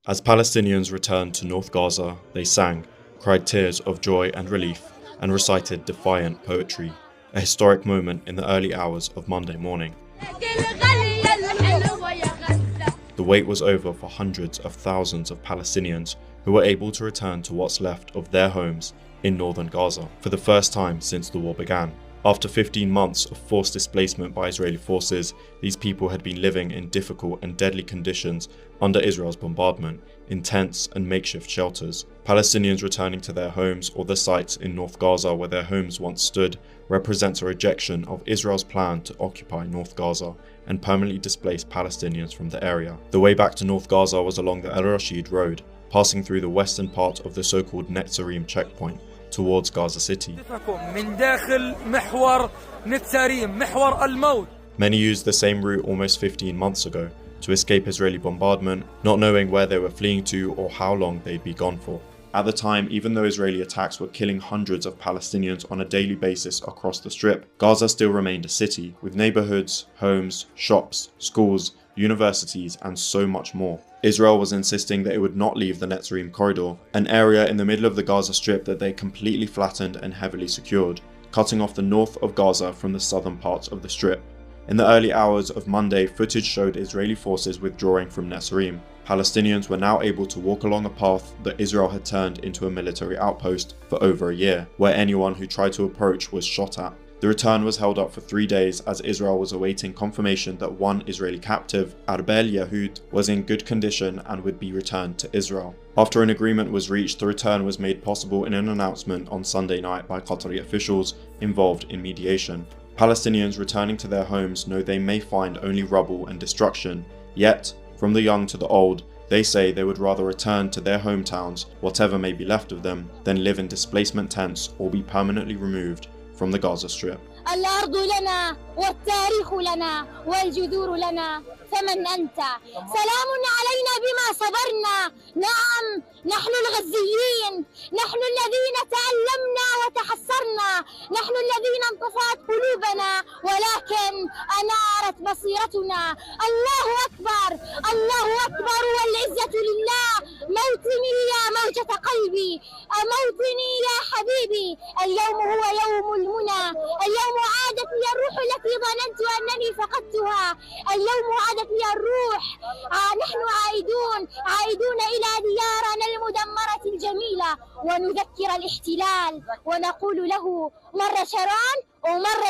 As Palestinians returned to North Gaza, they sang, cried tears of joy and relief, and recited defiant poetry, a historic moment in the early hours of Monday morning. The wait was over for hundreds of thousands of Palestinians who were able to return to what's left of their homes in northern Gaza for the first time since the war began. After 15 months of forced displacement by Israeli forces, these people had been living in difficult and deadly conditions under Israel's bombardment, in tents and makeshift shelters. Palestinians returning to their homes or the sites in North Gaza where their homes once stood represents a rejection of Israel's plan to occupy North Gaza and permanently displace Palestinians from the area. The way back to North Gaza was along the Al-Rashid Road, passing through the western part of the so-called Netzarim checkpoint towards Gaza City. Many used the same route almost 15 months ago to escape Israeli bombardment, not knowing where they were fleeing to or how long they'd be gone for. At the time, even though Israeli attacks were killing hundreds of Palestinians on a daily basis across the Strip, Gaza still remained a city, with neighborhoods, homes, shops, schools, universities, and so much more. Israel was insisting that it would not leave the Netzarim corridor, an area in the middle of the Gaza Strip that they completely flattened and heavily secured, cutting off the north of Gaza from the southern parts of the Strip. In the early hours of Monday, footage showed Israeli forces withdrawing from Netzarim. Palestinians were now able to walk along a path that Israel had turned into a military outpost for over a year, where anyone who tried to approach was shot at. The return was held up for 3 days as Israel was awaiting confirmation that one Israeli captive, Arbel Yehud, was in good condition and would be returned to Israel. After an agreement was reached, the return was made possible in an announcement on Sunday night by Qatari officials involved in mediation. Palestinians returning to their homes know they may find only rubble and destruction, yet, from the young to the old, they say they would rather return to their hometowns, whatever may be left of them, than live in displacement tents or be permanently removed from the Gaza Strip. الأرض لنا والتاريخ لنا والجذور لنا فمن أنت؟ سلام علينا بما صبرنا. نعم، نحن الغزيين، نحن الذين تألمنا وتحسرنا، نحن الذين انطفأت قلوبنا ولكن أنارت بصيرتنا. الله أكبر، الله أكبر والعزة لله. موطني يا موجة قلبي، موطني يا حبيبي. اليوم هو يوم المنى، اليوم عادت لي الروح التي ظننت أنني فقدتها. اليوم عادت لي الروح. نحن عائدون إلى ديارنا المدمرة الجميلة، ونذكر الاحتلال ونقول له مر شران ومر